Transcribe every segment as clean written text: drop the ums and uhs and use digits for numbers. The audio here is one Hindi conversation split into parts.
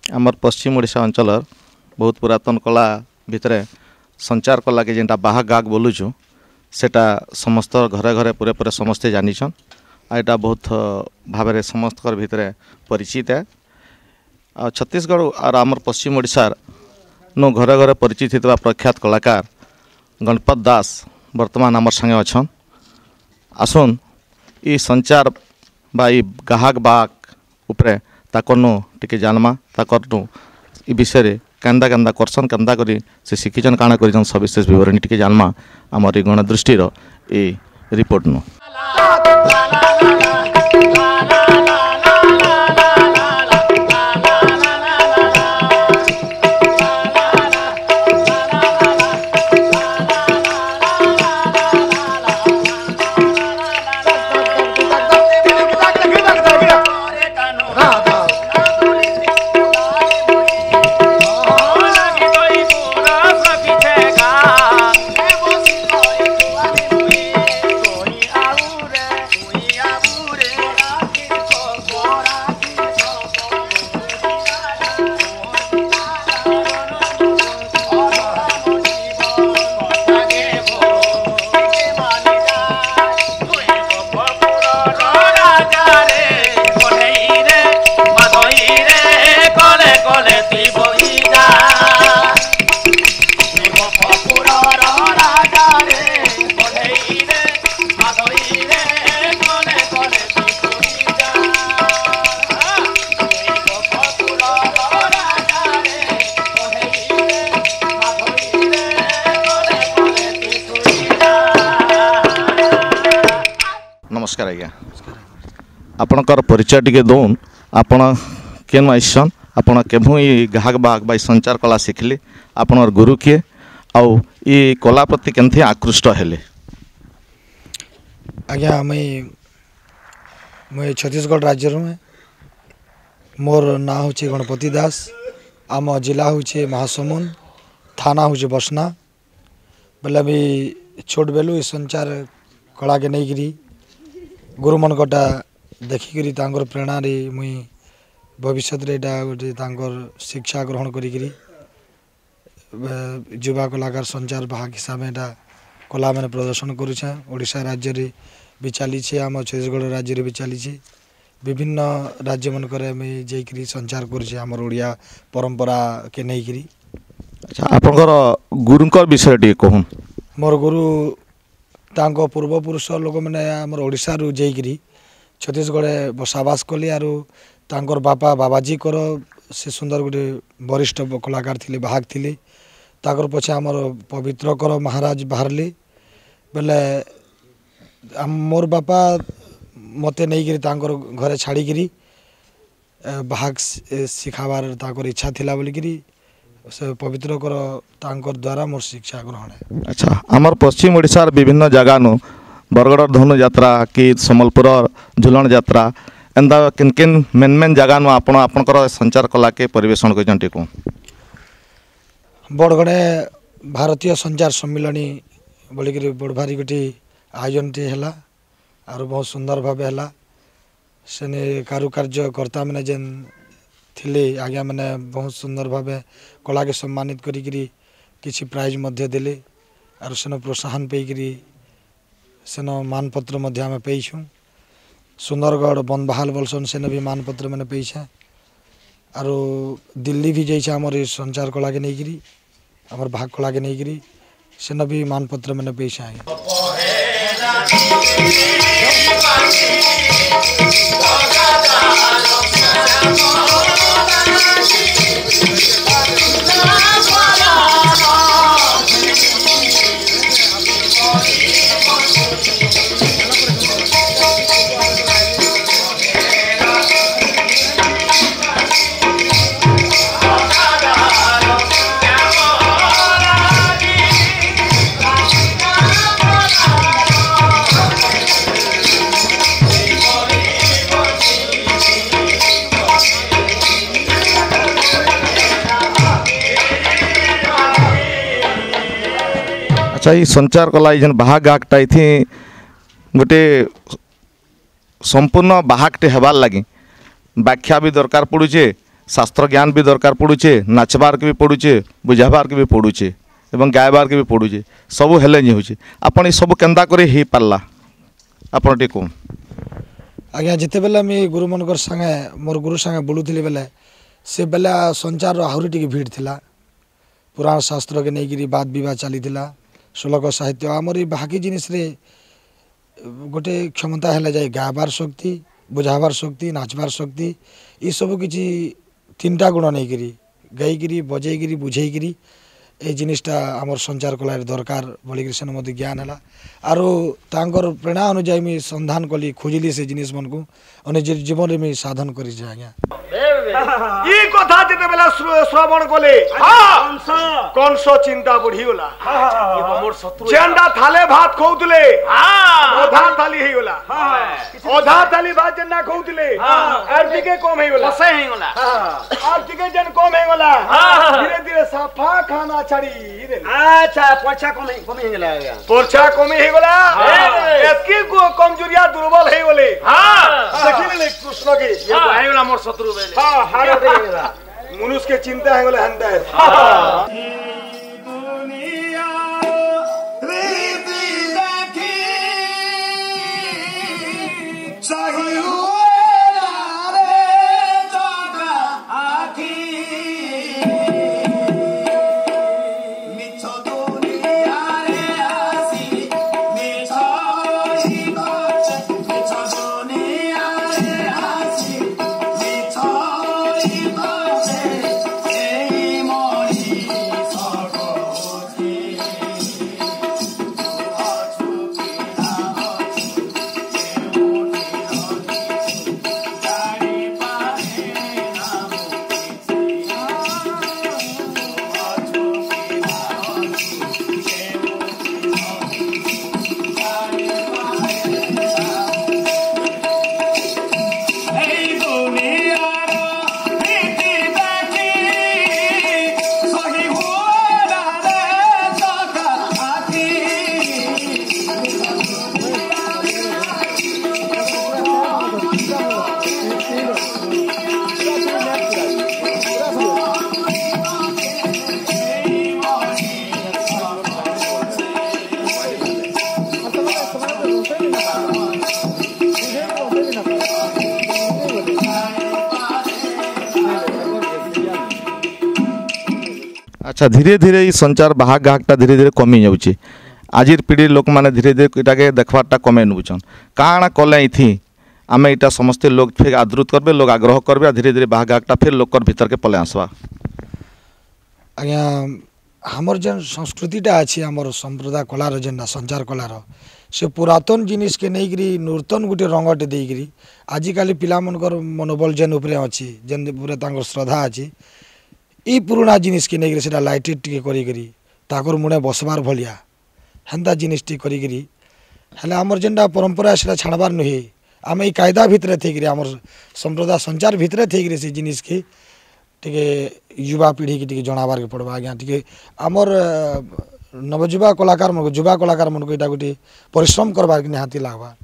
आमर पश्चिम ओडिशा अंचल बहुत पुरातन कला भितर संचार कला के जेनटा बाहा गाग बोलुचु सेटा समस्त घरे घरे पूरे पूरे समस्ते जानिछन आ एटा बहुत भाव में समस्त भितर परिचित है। छत्तीसगढ़ और आमर पश्चिम ओडिशा नो घरे घरे परिचित होता प्रख्यात कलाकार गणपत दास वर्तमान आमर संगे अच्छन। आसुन ई संचार बा ई गाहक बाग उपरे ताकरनु टिके जानमा ताकरनु ई विषय केंदा केंदा करसन केंदा करी से शिखिजन काना करिजन सविशेष विवरणी टिके जानमा आमर ई गणदृष्टिर ई रिपोर्ट नु। नमस्कार आज्ञा आपणकर परिचय टिके दौन आपण केन आइसन आपण केभु ई गाहक बाग बाई संचार कला शिखले आपणर गुरु किए आउ ई कला प्रति केनथि आकृष्ट हेले। आज्ञा मैं छत्तीसगढ़ राज्य रू मोर ना हूँ गणपति दास आम जिला हूँ महासमुंद थाना हूँ बसना बोले भी छोट बेलू संचार कला के नहीं गिरी गुरु मन कटा देखिकी प्रेरणा मुई भविष्य गोटे शिक्षा ग्रहण करी युवा कलाकार संचार भाग हिसाब से कला मैंने प्रदर्शन करुछे। ओडिशा राज्य रे भी चली आम छत्तीसगढ़ राज्य रे भी चली विभिन्न राज्य मनकर जाकरी संचार करुछे आमर ओडिया परंपरा के नहीं करी। अच्छा आपनकर गुरुंकर विषय टी कहून। मोर गुरु तांको पूर्वपुरुष लोक मैंने आमर ओडिशा रु जाकरी छत्तीसगढ़ बसाबास कले आरु तांकर बापा बाबाजी कर से सुंदर गोटे वरिष्ठ कलाकार थिले बाहक थिले ताकर पछे आमर पवित्र कर महाराज बाहरले बेले मोर बापा मते नहीं करी तांकर घरे छाड़ी करी बाहक सिखाबार ताकर इच्छा थिला बोली करी से पवित्र कर तांकर द्वारा मोर शिक्षा ग्रहण है। अच्छा आमर पश्चिम ओडिशार विभिन्न जगह नु बरगड़ धनु यात्रा कि सम्बलपुर झुलन यात्रा एंदा किन किन मेन मेन जगह नु आपण आपनकर संचार कला के परिवेशन करिजन टिकु। बड़गड़े भारतीय संचार सम्मिलनी बोलिकी बड़ भारी गोटे आयोजन टी है और बहुत सुंदर भाव है सेने कारुकार्य कर्ता मैंने जेन थिले आज्ञा मैंने बहुत सुंदर भाव कला के सम्मानित करी किसी प्राइज मध्य देले और सेन प्रोत्साहन पेकरी सेन मानपत्र मध्य आम पेछू। सुंदरगढ़ बन बहाल बोलसन सेन भी मानपत्र मैंने पेछे और दिल्ली भी जाइए आमर संचार कला के नहीं करी आमर भाग कला के नहीं करी सेन भी मानपत्र मैंने पेछे आए। अच्छा ये संचार कला ये बाहा गाकटा ये गोटे संपूर्ण बाहाकटे हेबार लगी व्याख्या भी दरकार पड़ुचे शास्त्र ज्ञान भी दरकार पड़ुचे नाचबार के भी पड़ुचे बुझाबार के भी पड़ुचे एवं गायबार के भी पड़ुचे सबू हेले नहीं होचे आपण सब केंदा करे ही पारला आपण टी को आज्ञा जिते बेले मुझे गुरु मनकर संगे मोर गुरु संगे बोलूली बेले से बेले संचार आहरी टी भीड़ थिला पुराण शास्त्र के नहीं बात विवाद चली श्लोक साहित्य आमर बाकी जिनिस गोटे क्षमता है जाए गायबार शक्ति बुझाबार शक्ति नाचबार शक्ति ये सब किसी तीनटा गुण नहीं करी गाईकरी बजेकरी बुझेकरी ए जिनिसटा आमर संचार कला दरकार बोलिक से मत ज्ञान है आर तांकर प्रेरणा अनुजाई मुझे संधान कली खोजिली से जिनिस मन को निज जीवन में मुझे साधन कर आज्ञा ई कथा जते बेला श्रवण कले कंस चिंता बढ़ी गला चेंडा थाले भात खौतले ओधा थाली हे गला ओधा थाली भात जन्ना खौतले आर टिके कम हे गला कसे हे गला आर टिके जन कम हे गला धीरे धीरे साफा खाना छाड़ी अच्छा पोछा कम हे गला पोछा कम हे गला एकी कमजोरिया दुर्बल हे गले देखिले कृष्ण के ये तो हे गला मोर शत्रु बेले मनुष्य के चिंता है बोले हंता है अच्छा धीरे धीरे ये संचार बाहा गाहकटा धीरे धीरे कमी जाऊँगी आजिर पीढ़ी लोक मैंने धीरे धीरे इटाके देखवारटा कमे नौचन काଣା कले इथि आम यहाँ समस्ते लोग फिर आदृत करबे लोग आग्रह करबे धीरे धीरे बाहा गाहकटा फिर लोकर भीतर के पले आसवा आज्ञा हमर जेन संस्कृतिटा अच्छी आमर संप्रदाय कलार जेनटा संचार कलार से पुरातन जिनिस के नहीं करी नूतन गोटे रंगटे देकरी आजिकाली पिला मनकर मनोबल जेन उपरे अच्छी जेन उपरे तांकर श्रद्धा अच्छी ई पुराना जिनिस के नहीं सेटा लाइटेड टिके करी ताकर मुड़े बसबार भलिया हेन्ता जिनिस टी करी हेले आमर जेनटा परंपरा सेटा छाड़बार नुहे आम ई कायदा भितर थी आमर संप्रदाय संचार भितर थी से जिनिस के टिके युवा पीढ़ी की टिके जनाबार के पड़वा आज्ञा टिके आमर नवजुवा कलाकार मन को युवा कलाकार मन को इटा गोटे परिश्रम करबार के निहाती लागबा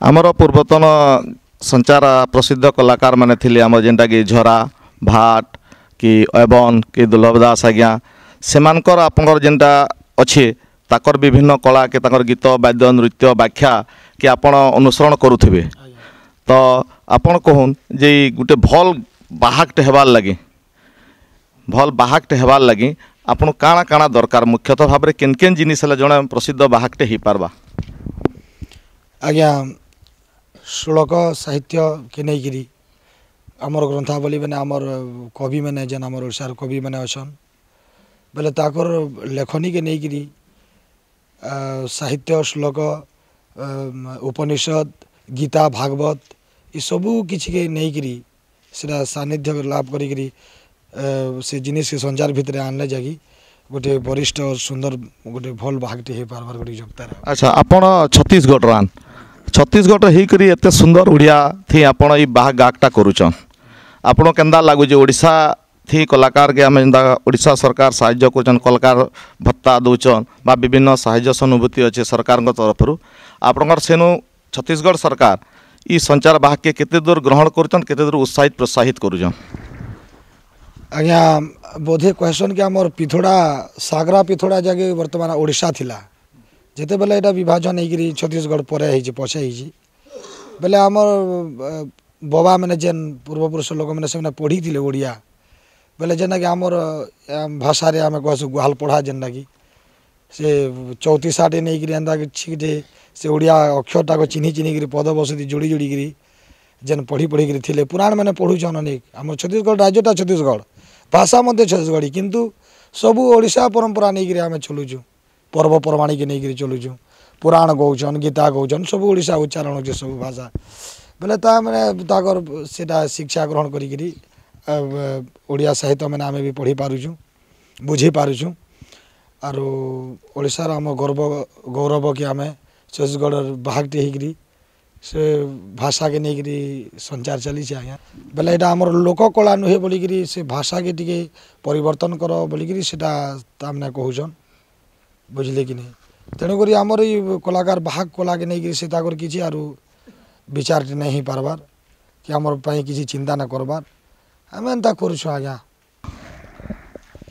आमर पूर्वतन संचार प्रसिद्ध कलाकार माने थिले आमर जेनटा कि झरा भाट कि एवन कि दुर्लभ दास आज्ञा सेमानकर आपनकर जेनटा अच्छे ताकर विभिन्न कला के ताकर गीत वाद्य नृत्य व्याख्या कि आपण अनुसरण करुथिबे तो आपण कहून जे गुटे भल बाहाकटे हेबार लगी भल बाहाकटे हेबार लगी आपण काଣା काଣା दरकार मुख्यतः भाव में केन केन जिनिस है जड़े प्रसिद्ध बाहाकटे ही पारबा आज्ञा श्लोक साहित्य के नहीं आमर ग्रंथावली मैंने आमर कवि मैंने जेन आमर ओडिशार कवि मैंने अच्छन बेले ताकर लेखनी के नहीं साहित्य श्लोक उपनिषद गीता भागवत ये सबू किसी के नहीं करी सेटा सानिध्य लाभ करी से जिनिस के संचार भितर आनले जागी गोटे वरिष्ठ और सुंदर गोटे भल भागटे हो पार्बार गोटे योग्यता। अच्छा आपण छत्तीसगढ़ रान छत्तीसगढ़ होकर एत सुंदर ओडिया थी आपण ये बाहा गागटा करुचन आपण केन्दा लगुचे ओडिशा थी कलाकार के आम जेनता ओडिशा सरकार साहाय्य कर कलाकार भत्ता दौचन बा विभिन्न साहाय्य सहानुभूति अच्छे सरकार तरफ आपणकर सेनु छत्तीसगढ़ सरकार ई संचार बाहक के केते दूर ग्रहण करुचन केते दूर उत्साहित प्रोत्साहित करुचन। आज्ञा बोधे कहसन कि आमर पिथोड़ा सागरा पिथोड़ा जगह वर्तमान ओडिशा थिला जेते बेले एटा विभाजन होकर छत्तीसगढ़ परे पछे बेले आमर बाबा मैंने जेन पूर्वपुरुष लोक मैंने से पढ़ी थे ओडिया बेले जेना कि आमर भाषा रे आम कहसु गुहाल पढ़ा जेनटा कि से चौतीसाटे नहीं कि एंता छिटे से ओडिया अक्षरटा को चिन्ही चिन्ही पद बसती जोड़ी जोड़ी जेन पढ़ी पढ़ी थे पुराण मैंने पढ़ुछन अनेक आम छत्तीसगढ़ राज्यटा छत्तीसगढ़ भाषा मध्य छत्तीसगढ़ी किंतु सबू ओडिशा परंपरा नहीं आम चलुचु पर्वपर्वाणी के नहीं चलुचु पुराण गौचन गीता गौचन सब ओडिशा उच्चारण होचे सब भाषा बेले ता मैंने ताकर सेटा शिक्षा ग्रहण करी ओडिया साहित्य मैंने आम भी पढ़ी पारुचु बुझी पारुचु आर ओडिशार आम गर्व गौरव कि आम छत्तीसगढ़ बाहकटे होकर से भाषा के नहीं संचार चली आज्ञा बेले यहाँ आमर लोककला नुहे बोलिकी से भाषा के टिके परिवर्तन कर बोलिकी सेटा तामने कहूचन बुझले कि नहीं तेणुक आमर ये कलाकार बाहक कला के नहीं से किसी आर विचार नहीं पार्बार कि आमर पाई किसी चिंता न करबार आम एंता करुछु आज्ञा।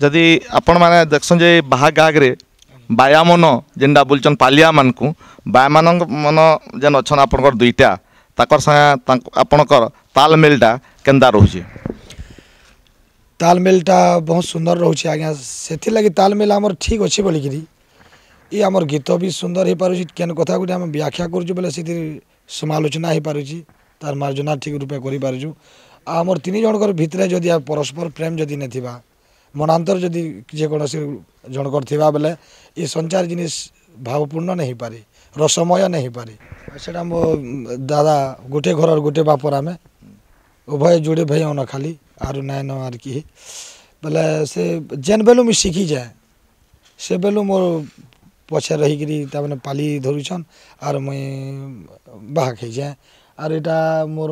जदि आपण मैंने देखसन जे बाहा गाग्रे बाया मन जेनटा बोलचन पालिया मान को बाया मान मन जेन अच्छन आपणकर दुईटा ताकर संगे आपणकर तालमेलटा केंदा रोचे तालमेलटा बहुत सुंदर रोचे आज्ञा से लगी तालमेल आमर ठीक अच्छे बोलिकी ये आमर गीत भी सुंदर हो पारुछि केन कथा गुटे आम व्याख्या करुछु बेले से समालोचना हो पारुछि तार मार्जना ठीक रूपे करि पारुछु आमर तीन जनकर भितरे जदि परस्पर प्रेम जदि नथिबा मनांतर जदि जेकोसी जनकर थिबा बेले ये संचार जिनिस भावपूर्ण नहीं पारे रसमय नहीं पारे सेटा मो दादा गोटे घर गोटे बापर आमे उभय जोड़े भाई न खाली आरु नाय न आर कि बेले से जेन बेलू मुझे शिखी जाए से बेलू मोर पछे रहीकि ताने पाली धरुछन आर मुई बाहा खाई जाए आर एटा मोर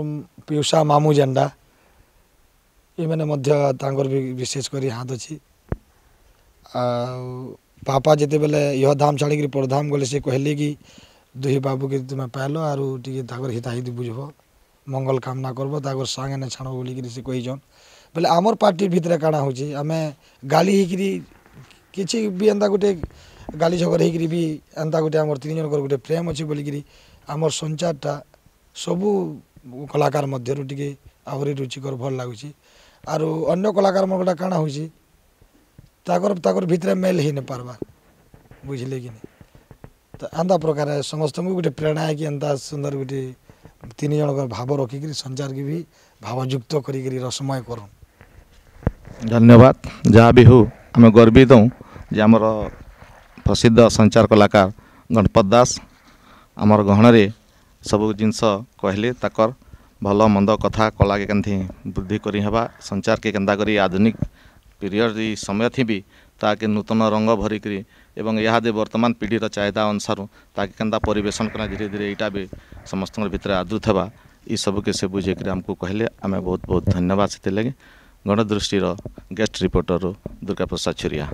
पिउसा मामू जेंडा ये मैंने मध्य तांगर भी विशेष करी हाथ अच्छी पापा जिते बेले यह धाम छाड़ी परधाम गले से कहले कि दुही बाबू के तुम्हें पाइल आर टे हिताहित बुझब मंगल कामना करब ताकर सांगे न छाण बोलिकी से कहीचन बेले आमर पार्टी भितर काଣା होची आमे गाली होकरी किसी भी एंता गोटे गाली झगड़ होकरी भी एंता गोटे आमर तीन जनकर गोटे प्रेम अच्छे बोलिकी आमर संचारटा सबू कलाकार मध्य टे आहरी रुचिकर भल लगुच आर अन्य कलाकार मन काଣା होची ताकर भितर मेल ही न पार्बार बुझले कि नहीं तो एंता प्रकार समस्त गोटे प्रेरणा है कि एंता सुंदर गोटे तीन जनकर भाव रखिक संचार की भी भावयुक्त करी रसमय कर। धन्यवाद जहाँ भी हो आम गर्वित हूँ जे आमर प्रसिद्ध संचार कलाकार गणपत दास आमर गहन सब जिनस कहले ताकर भल मंद कथा कला के केंथी वृद्धि करी हेबा संचार के केंदा करी आधुनिक पीरियड समय थी भी ताके नूतन रंग भरिकी एवं यहाँ वर्तमान पीढ़ीर चाहिदा अनुसार ताके केंदा परिवेशन करना धीरे धीरे यहाँ भी समस्त भितर आदृत हेबा ये सब के से बुझे आमको कहले आम बहुत बहुत धन्यवाद से लगे गणदृष्टिर गेस्ट रिपोर्टर दुर्गा प्रसाद छुरिया।